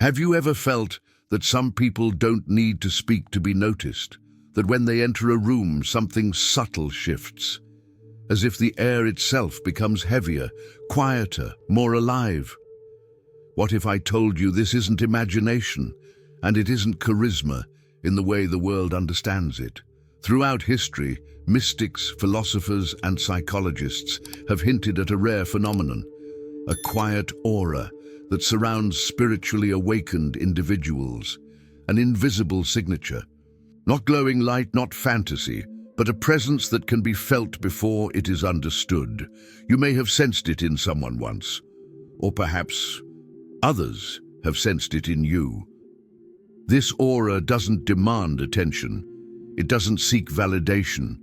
Have you ever felt that some people don't need to speak to be noticed? That when they enter a room, something subtle shifts, as if the air itself becomes heavier, quieter, more alive? What if I told you this isn't imagination, and it isn't charisma in the way the world understands it? Throughout history, mystics, philosophers, and psychologists have hinted at a rare phenomenon, a quiet aura that surrounds spiritually awakened individuals, an invisible signature. Not glowing light, not fantasy, but a presence that can be felt before it is understood. You may have sensed it in someone once, or perhaps others have sensed it in you. This aura doesn't demand attention. It doesn't seek validation.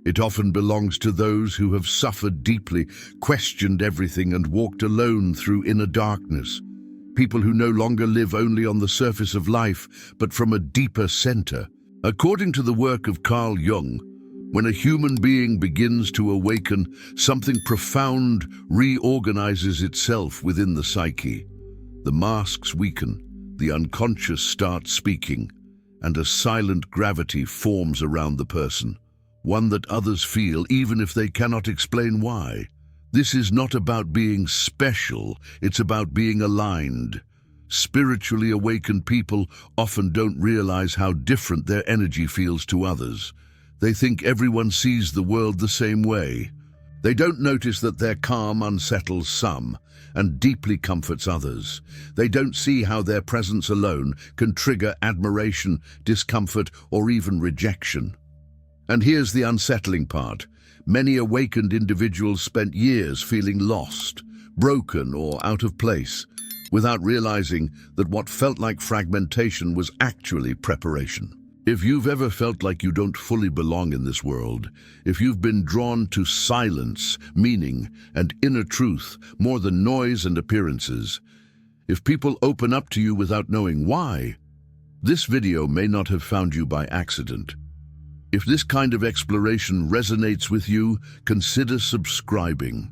It often belongs to those who have suffered deeply, questioned everything, and walked alone through inner darkness. People who no longer live only on the surface of life, but from a deeper center. According to the work of Carl Jung, when a human being begins to awaken, something profound reorganizes itself within the psyche. The masks weaken, the unconscious starts speaking, and a silent gravity forms around the person, one that others feel even if they cannot explain why. This is not about being special, it's about being aligned. Spiritually awakened people often don't realize how different their energy feels to others. They think everyone sees the world the same way. They don't notice that their calm unsettles some and deeply comforts others. They don't see how their presence alone can trigger admiration, discomfort, or even rejection. And here's the unsettling part. Many awakened individuals spent years feeling lost, broken, or out of place, without realizing that what felt like fragmentation was actually preparation. If you've ever felt like you don't fully belong in this world, if you've been drawn to silence, meaning, and inner truth more than noise and appearances, if people open up to you without knowing why, this video may not have found you by accident. If this kind of exploration resonates with you, consider subscribing,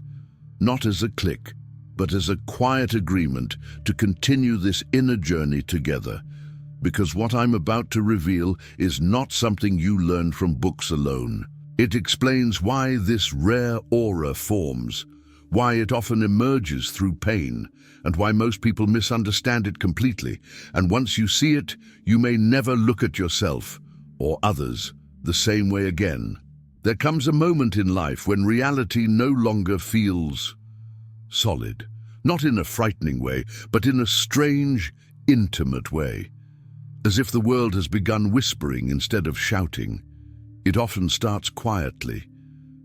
not as a click, but as a quiet agreement to continue this inner journey together. Because what I'm about to reveal is not something you learn from books alone. It explains why this rare aura forms, why it often emerges through pain, and why most people misunderstand it completely. And once you see it, you may never look at yourself or others the same way again. There comes a moment in life when reality no longer feels solid, not in a frightening way, but in a strange, intimate way. As if the world has begun whispering instead of shouting. It often starts quietly,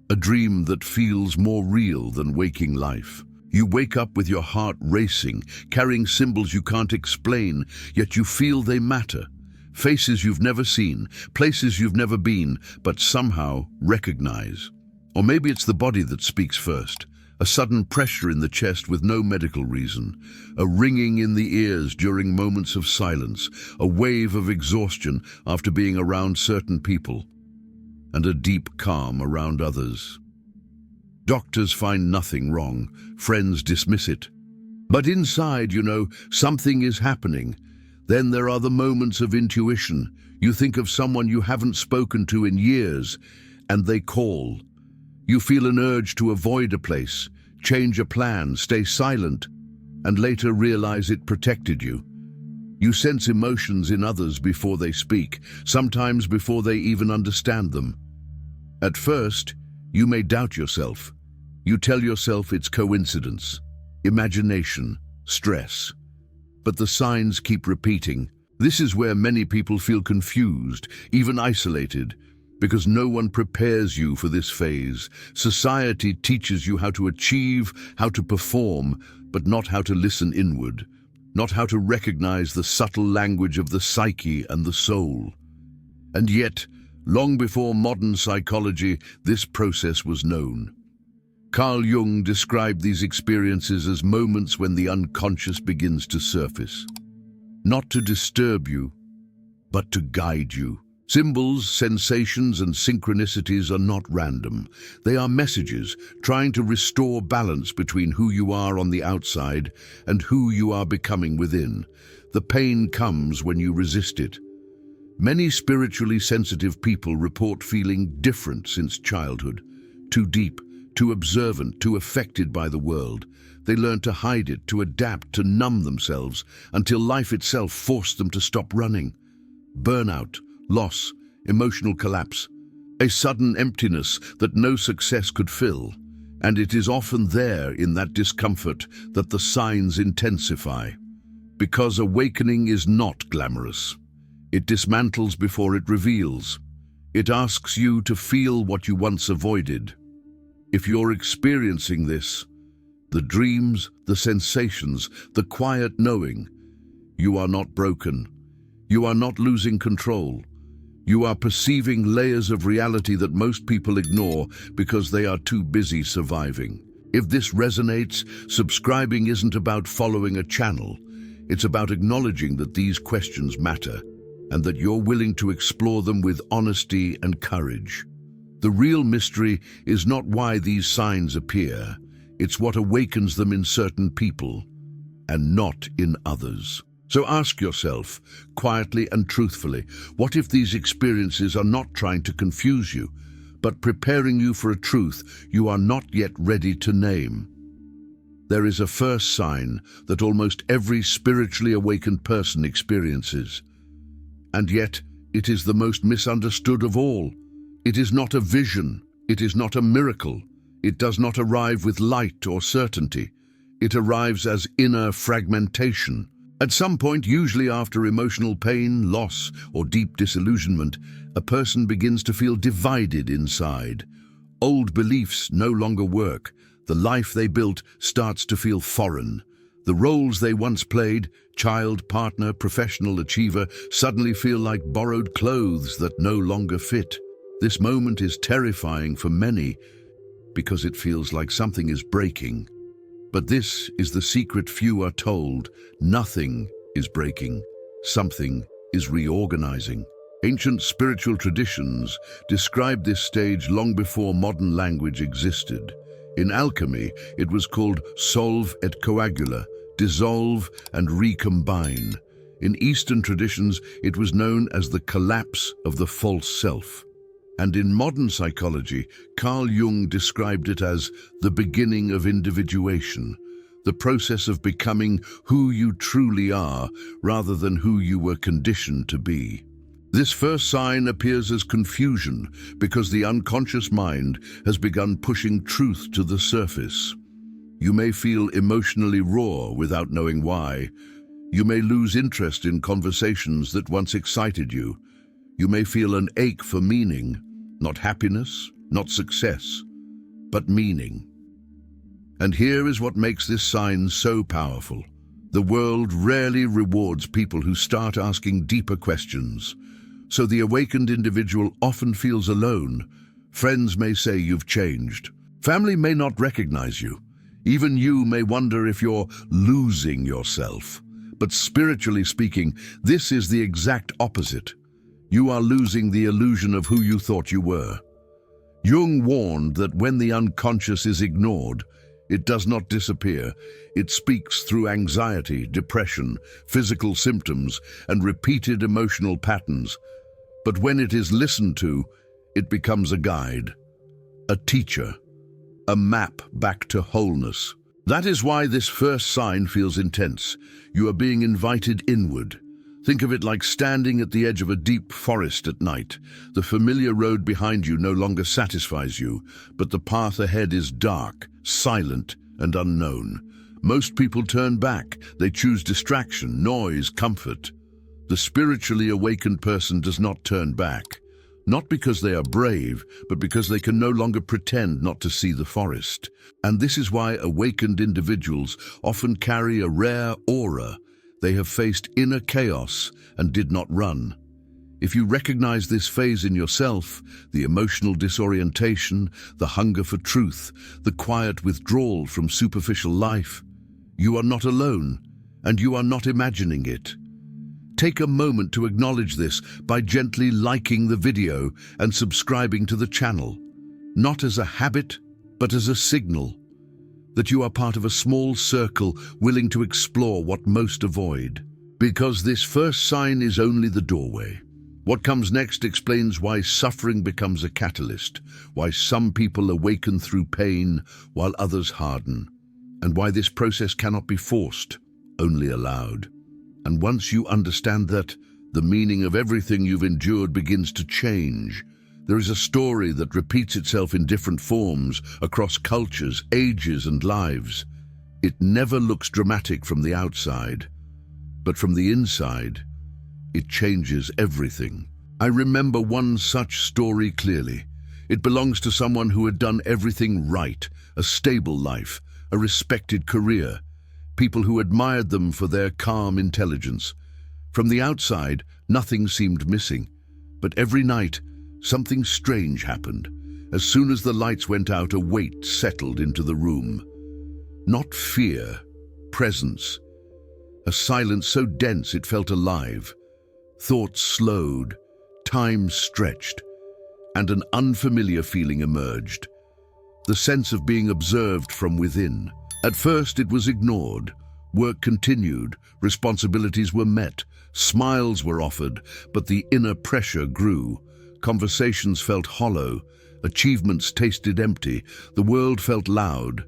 a dream that feels more real than waking life. You wake up with your heart racing, carrying symbols you can't explain, yet you feel they matter. Faces you've never seen, places you've never been, but somehow recognize. Or maybe it's the body that speaks first. A sudden pressure in the chest with no medical reason, a ringing in the ears during moments of silence, a wave of exhaustion after being around certain people, and a deep calm around others. Doctors find nothing wrong, friends dismiss it. But inside, something is happening. Then there are the moments of intuition. You think of someone you haven't spoken to in years, and they call. You feel an urge to avoid a place, change a plan, stay silent, and later realize it protected you. You sense emotions in others before they speak, sometimes before they even understand them. At first, you may doubt yourself. You tell yourself it's coincidence, imagination, stress. But the signs keep repeating. This is where many people feel confused, even isolated, because no one prepares you for this phase. Society teaches you how to achieve, how to perform, but not how to listen inward, not how to recognize the subtle language of the psyche and the soul. And yet, long before modern psychology, this process was known. Carl Jung described these experiences as moments when the unconscious begins to surface. Not to disturb you, but to guide you. Symbols, sensations, and synchronicities are not random. They are messages trying to restore balance between who you are on the outside and who you are becoming within. The pain comes when you resist it. Many spiritually sensitive people report feeling different since childhood. Too deep, too observant, too affected by the world. They learn to hide it, to adapt, to numb themselves, until life itself forced them to stop running. Burnout, loss, emotional collapse. A sudden emptiness that no success could fill. And it is often there in that discomfort that the signs intensify. Because awakening is not glamorous. It dismantles before it reveals. It asks you to feel what you once avoided. If you're experiencing this, the dreams, the sensations, the quiet knowing, you are not broken. You are not losing control. You are perceiving layers of reality that most people ignore because they are too busy surviving. If this resonates, subscribing isn't about following a channel. It's about acknowledging that these questions matter and that you're willing to explore them with honesty and courage. The real mystery is not why these signs appear. It's what awakens them in certain people and not in others. So ask yourself, quietly and truthfully, what if these experiences are not trying to confuse you, but preparing you for a truth you are not yet ready to name? There is a first sign that almost every spiritually awakened person experiences. And yet, it is the most misunderstood of all. It is not a vision. It is not a miracle. It does not arrive with light or certainty. It arrives as inner fragmentation. At some point, usually after emotional pain, loss, or deep disillusionment, a person begins to feel divided inside. Old beliefs no longer work. The life they built starts to feel foreign. The roles they once played, child, partner, professional achiever, suddenly feel like borrowed clothes that no longer fit. This moment is terrifying for many because it feels like something is breaking. But this is the secret few are told. Nothing is breaking. Something is reorganizing. Ancient spiritual traditions described this stage long before modern language existed. In alchemy, it was called solve et coagula, dissolve and recombine. In Eastern traditions, it was known as the collapse of the false self. And in modern psychology, Carl Jung described it as the beginning of individuation, the process of becoming who you truly are rather than who you were conditioned to be. This first sign appears as confusion because the unconscious mind has begun pushing truth to the surface. You may feel emotionally raw without knowing why. You may lose interest in conversations that once excited you. You may feel an ache for meaning. Not happiness, not success, but meaning. And here is what makes this sign so powerful. The world rarely rewards people who start asking deeper questions. So the awakened individual often feels alone. Friends may say you've changed. Family may not recognize you. Even you may wonder if you're losing yourself. But spiritually speaking, this is the exact opposite. You are losing the illusion of who you thought you were. Jung warned that when the unconscious is ignored, it does not disappear. It speaks through anxiety, depression, physical symptoms, and repeated emotional patterns. But when it is listened to, it becomes a guide, a teacher, a map back to wholeness. That is why this first sign feels intense. You are being invited inward. Think of it like standing at the edge of a deep forest at night. The familiar road behind you no longer satisfies you, but the path ahead is dark, silent, and unknown. Most people turn back. They choose distraction, noise, comfort. The spiritually awakened person does not turn back, not because they are brave, but because they can no longer pretend not to see the forest. And this is why awakened individuals often carry a rare aura. They have faced inner chaos and did not run. If you recognize this phase in yourself, the emotional disorientation, the hunger for truth, the quiet withdrawal from superficial life, you are not alone, and you are not imagining it. Take a moment to acknowledge this by gently liking the video and subscribing to the channel, not as a habit, but as a signal that you are part of a small circle willing to explore what most avoid. Because this first sign is only the doorway. What comes next explains why suffering becomes a catalyst, why some people awaken through pain while others harden, and why this process cannot be forced, only allowed. And once you understand that, the meaning of everything you've endured begins to change. There is a story that repeats itself in different forms across cultures, ages, and lives. It never looks dramatic from the outside, but from the inside, it changes everything. I remember one such story clearly. It belongs to someone who had done everything right, a stable life, a respected career, people who admired them for their calm intelligence. From the outside, nothing seemed missing, but every night, something strange happened. As soon as the lights went out, a weight settled into the room. Not fear, presence. A silence so dense it felt alive. Thoughts slowed, time stretched, and an unfamiliar feeling emerged. The sense of being observed from within. At first it was ignored. Work continued, responsibilities were met, smiles were offered, but the inner pressure grew. Conversations felt hollow, achievements tasted empty, the world felt loud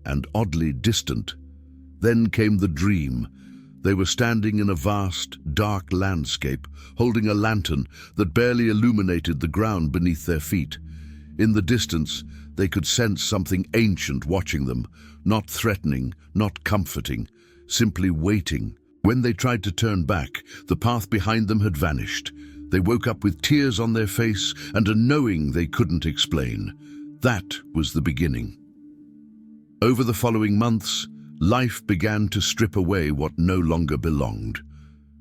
and oddly distant. Then came the dream. They were standing in a vast, dark landscape, holding a lantern that barely illuminated the ground beneath their feet. In the distance, they could sense something ancient watching them, not threatening, not comforting, simply waiting. When they tried to turn back, the path behind them had vanished. They woke up with tears on their face and a knowing they couldn't explain. That was the beginning. Over the following months, life began to strip away what no longer belonged.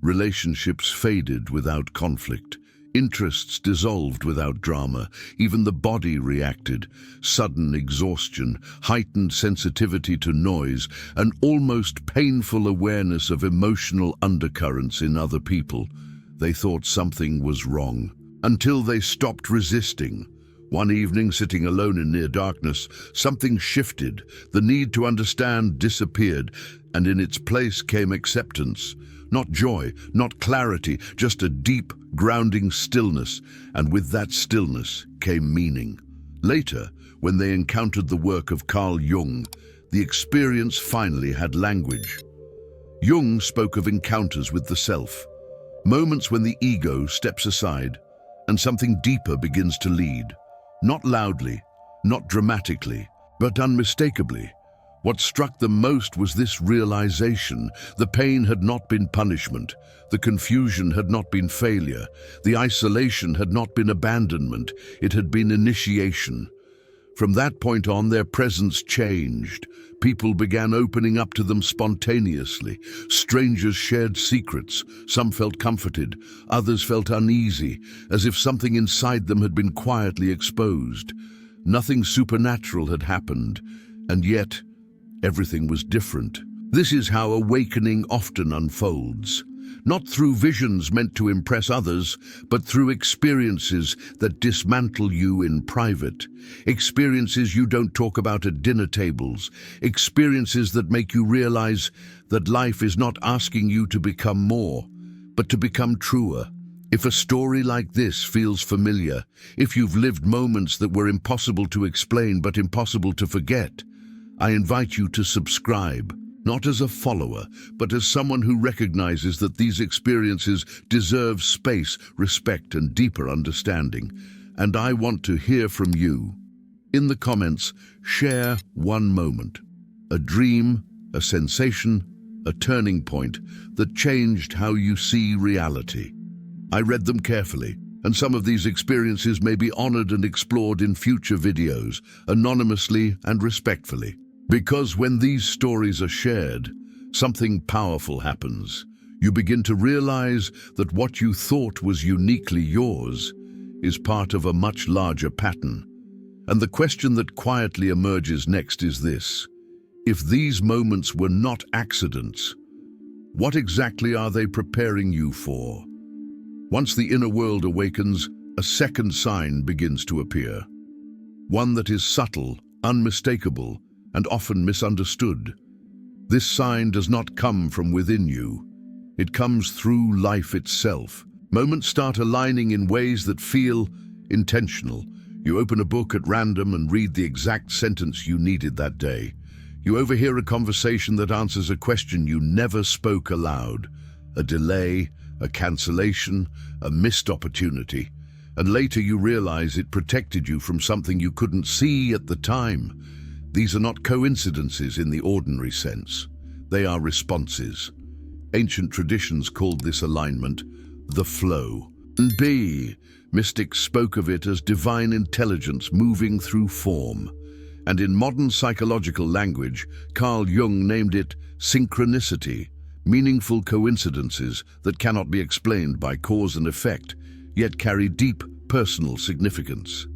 Relationships faded without conflict. Interests dissolved without drama. Even the body reacted. Sudden exhaustion, heightened sensitivity to noise, an almost painful awareness of emotional undercurrents in other people. They thought something was wrong, until they stopped resisting. One evening, sitting alone in near darkness, something shifted. The need to understand disappeared, and in its place came acceptance. Not joy, not clarity, just a deep, grounding stillness, and with that stillness came meaning. Later, when they encountered the work of Carl Jung, the experience finally had language. Jung spoke of encounters with the self, moments when the ego steps aside and something deeper begins to lead. Not loudly, not dramatically, but unmistakably. What struck them most was this realization. The pain had not been punishment. The confusion had not been failure. The isolation had not been abandonment. It had been initiation. From that point on, their presence changed. People began opening up to them spontaneously. Strangers shared secrets. Some felt comforted. Others felt uneasy, as if something inside them had been quietly exposed. Nothing supernatural had happened, and yet everything was different. This is how awakening often unfolds. Not through visions meant to impress others, but through experiences that dismantle you in private. Experiences you don't talk about at dinner tables. Experiences that make you realize that life is not asking you to become more, but to become truer. If a story like this feels familiar, if you've lived moments that were impossible to explain but impossible to forget, I invite you to subscribe, not as a follower, but as someone who recognizes that these experiences deserve space, respect, and deeper understanding. And I want to hear from you. In the comments, share one moment, a dream, a sensation, a turning point that changed how you see reality. I read them carefully, and some of these experiences may be honored and explored in future videos, anonymously and respectfully. Because when these stories are shared, something powerful happens. You begin to realize that what you thought was uniquely yours is part of a much larger pattern. And the question that quietly emerges next is this: if these moments were not accidents, what exactly are they preparing you for? Once the inner world awakens, a second sign begins to appear. One that is subtle, unmistakable, and often misunderstood. This sign does not come from within you. It comes through life itself. Moments start aligning in ways that feel intentional. You open a book at random and read the exact sentence you needed that day. You overhear a conversation that answers a question you never spoke aloud. A delay, a cancellation, a missed opportunity. And later you realize it protected you from something you couldn't see at the time. These are not coincidences in the ordinary sense. They are responses. Ancient traditions called this alignment the flow. And mystics spoke of it as divine intelligence moving through form. And in modern psychological language, Carl Jung named it synchronicity, meaningful coincidences that cannot be explained by cause and effect, yet carry deep personal significance.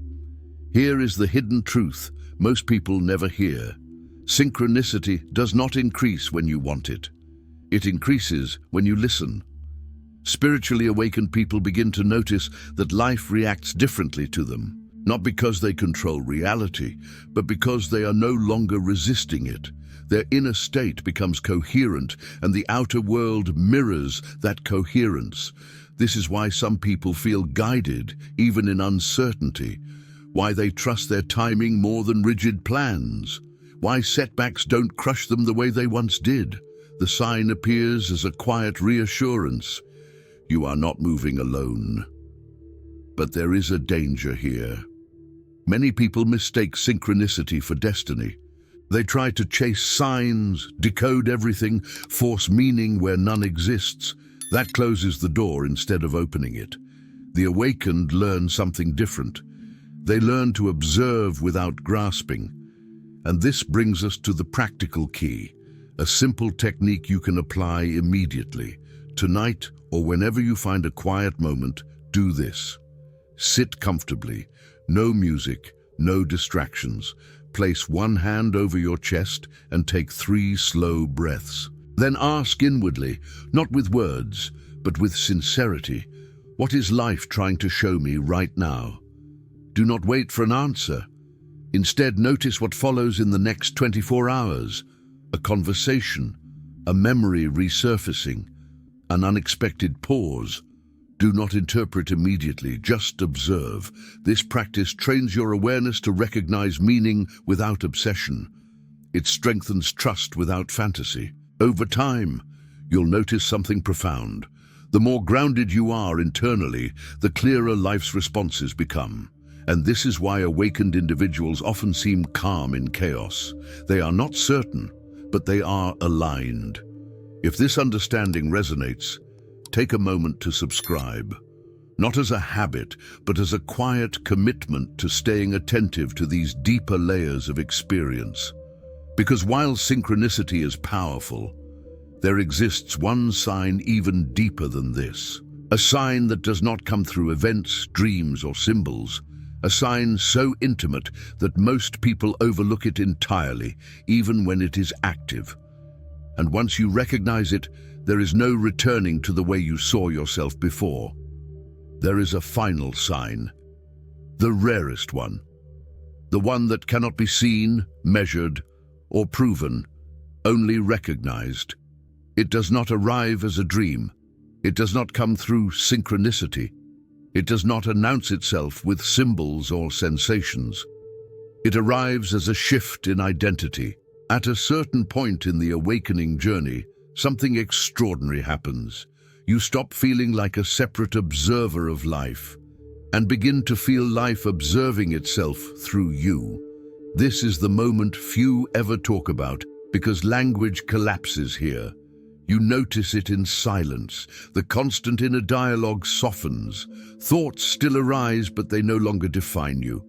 Here is the hidden truth most people never hear. Synchronicity does not increase when you want it. It increases when you listen. Spiritually awakened people begin to notice that life reacts differently to them, not because they control reality, but because they are no longer resisting it. Their inner state becomes coherent, and the outer world mirrors that coherence. This is why some people feel guided, even in uncertainty, why they trust their timing more than rigid plans, why setbacks don't crush them the way they once did. The sign appears as a quiet reassurance. You are not moving alone. But there is a danger here. Many people mistake synchronicity for destiny. They try to chase signs, decode everything, force meaning where none exists. That closes the door instead of opening it. The awakened learn something different. They learn to observe without grasping. And this brings us to the practical key, a simple technique you can apply immediately. Tonight, or whenever you find a quiet moment, do this. Sit comfortably. No music, no distractions. Place one hand over your chest and take 3 slow breaths. Then ask inwardly, not with words, but with sincerity, what is life trying to show me right now? Do not wait for an answer. Instead, notice what follows in the next 24 hours. A conversation, a memory resurfacing, an unexpected pause. Do not interpret immediately, just observe. This practice trains your awareness to recognize meaning without obsession. It strengthens trust without fantasy. Over time, you'll notice something profound. The more grounded you are internally, the clearer life's responses become. And this is why awakened individuals often seem calm in chaos. They are not certain, but they are aligned. If this understanding resonates, take a moment to subscribe, not as a habit, but as a quiet commitment to staying attentive to these deeper layers of experience. Because while synchronicity is powerful, there exists one sign even deeper than this. A sign that does not come through events, dreams, or symbols. A sign so intimate that most people overlook it entirely, even when it is active. And once you recognize it, there is no returning to the way you saw yourself before. There is a final sign, the rarest one, the one that cannot be seen, measured, or proven, only recognized. It does not arrive as a dream. It does not come through synchronicity. It does not announce itself with symbols or sensations. It arrives as a shift in identity. At a certain point in the awakening journey, something extraordinary happens. You stop feeling like a separate observer of life and begin to feel life observing itself through you. This is the moment few ever talk about because language collapses here. You notice it in silence. The constant inner dialogue softens. Thoughts still arise, but they no longer define you.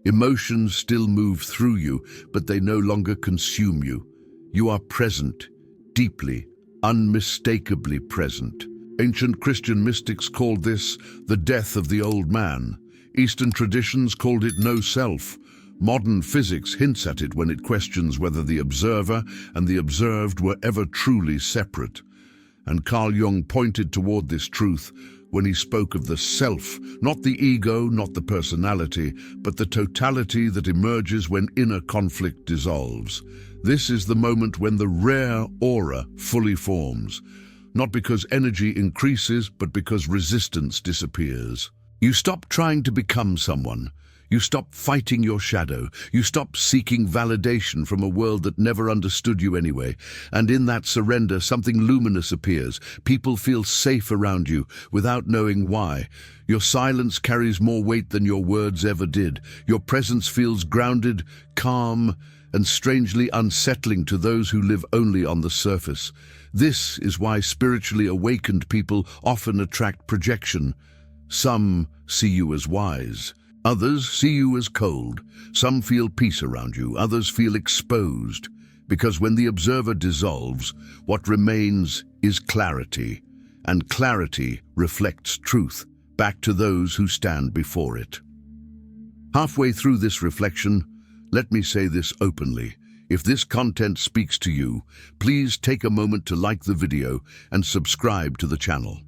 Emotions still move through you, but they no longer consume you. You are present, deeply, unmistakably present. Ancient Christian mystics called this the death of the old man. Eastern traditions called it no self. Modern physics hints at it when it questions whether the observer and the observed were ever truly separate. And Carl Jung pointed toward this truth when he spoke of the self, not the ego, not the personality, but the totality that emerges when inner conflict dissolves. This is the moment when the rare aura fully forms. not because energy increases, but because resistance disappears. You stop trying to become someone. You stop fighting your shadow. You stop seeking validation from a world that never understood you anyway. And in that surrender, something luminous appears. People feel safe around you without knowing why. Your silence carries more weight than your words ever did. Your presence feels grounded, calm, and strangely unsettling to those who live only on the surface. This is why spiritually awakened people often attract projection. Some see you as wise. Others see you as cold. Some feel peace around you, others feel exposed. Because when the observer dissolves, what remains is clarity, and clarity reflects truth back to those who stand before it. Halfway through this reflection, let me say this openly. If this content speaks to you, please take a moment to like the video and subscribe to the channel.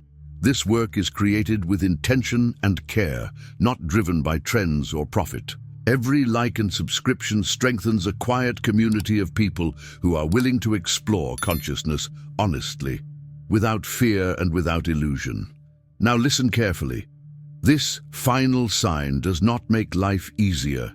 This work is created with intention and care, not driven by trends or profit. Every like and subscription strengthens a quiet community of people who are willing to explore consciousness honestly, without fear and without illusion. Now listen carefully. This final sign does not make life easier.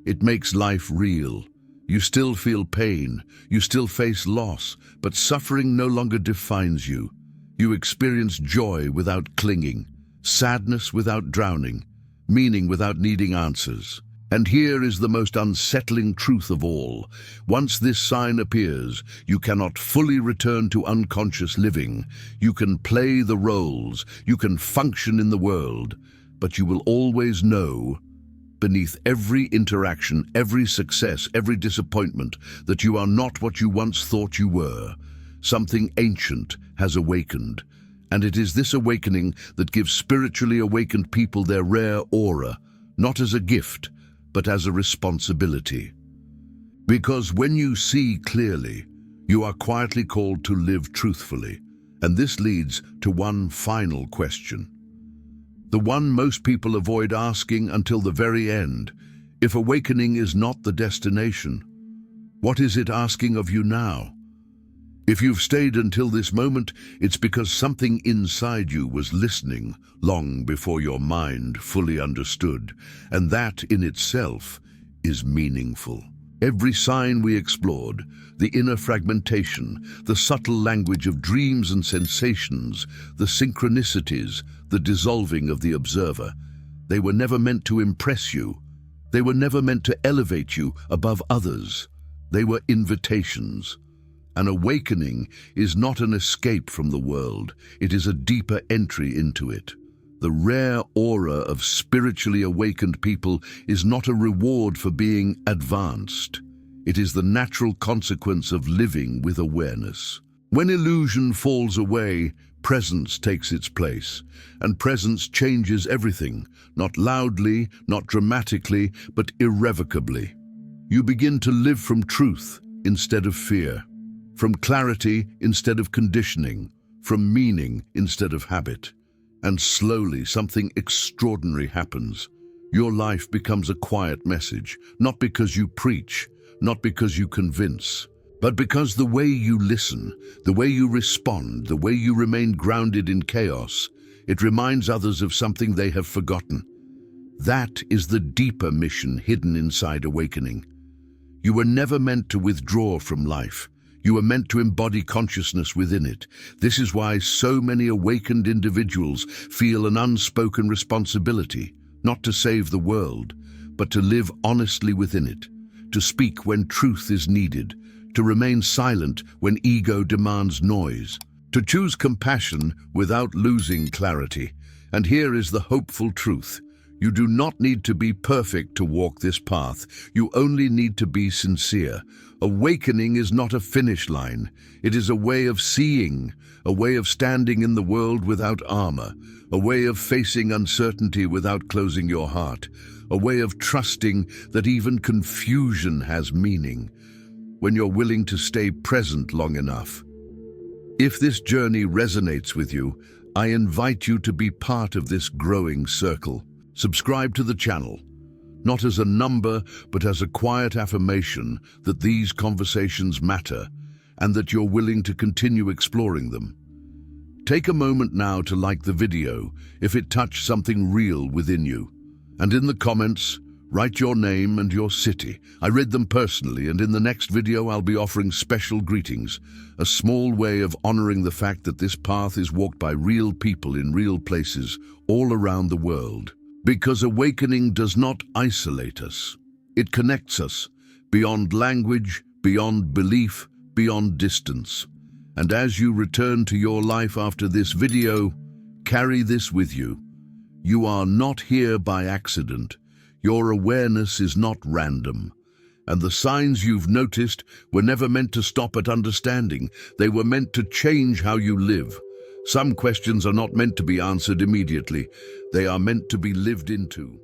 It makes life real. You still feel pain, you still face loss, but suffering no longer defines you. You experience joy without clinging, sadness without drowning, meaning without needing answers. And here is the most unsettling truth of all. Once this sign appears, you cannot fully return to unconscious living. You can play the roles, you can function in the world, but you will always know, beneath every interaction, every success, every disappointment, that you are not what you once thought you were. Something ancient has awakened, and it is this awakening that gives spiritually awakened people their rare aura, not as a gift, but as a responsibility. Because when you see clearly, you are quietly called to live truthfully, and this leads to one final question. The one most people avoid asking until the very end. If awakening is not the destination, what is it asking of you now? If you've stayed until this moment, it's because something inside you was listening long before your mind fully understood, and that in itself is meaningful. Every sign we explored, the inner fragmentation, the subtle language of dreams and sensations, the synchronicities, the dissolving of the observer, they were never meant to impress you. They were never meant to elevate you above others. They were invitations. An awakening is not an escape from the world, it is a deeper entry into it. The rare aura of spiritually awakened people is not a reward for being advanced. It is the natural consequence of living with awareness. When illusion falls away, presence takes its place, and presence changes everything, not loudly, not dramatically, but irrevocably. You begin to live from truth instead of fear. From clarity instead of conditioning, from meaning instead of habit. And slowly something extraordinary happens. Your life becomes a quiet message, not because you preach, not because you convince, but because the way you listen, the way you respond, the way you remain grounded in chaos, it reminds others of something they have forgotten. That is the deeper mission hidden inside awakening. You were never meant to withdraw from life. You are meant to embody consciousness within it. This is why so many awakened individuals feel an unspoken responsibility, not to save the world, but to live honestly within it, to speak when truth is needed, to remain silent when ego demands noise, to choose compassion without losing clarity. And here is the hopeful truth. You do not need to be perfect to walk this path. You only need to be sincere. Awakening is not a finish line. It is a way of seeing, a way of standing in the world without armor, a way of facing uncertainty without closing your heart, a way of trusting that even confusion has meaning, when you're willing to stay present long enough. If this journey resonates with you, I invite you to be part of this growing circle. Subscribe to the channel, not as a number, but as a quiet affirmation that these conversations matter and that you're willing to continue exploring them. Take a moment now to like the video if it touched something real within you. And in the comments, write your name and your city. I read them personally, and in the next video I'll be offering special greetings, a small way of honoring the fact that this path is walked by real people in real places all around the world. Because awakening does not isolate us. It connects us, beyond language, beyond belief, beyond distance. And as you return to your life after this video, carry this with you. You are not here by accident. Your awareness is not random. And the signs you've noticed were never meant to stop at understanding. They were meant to change how you live. Some questions are not meant to be answered immediately. They are meant to be lived into.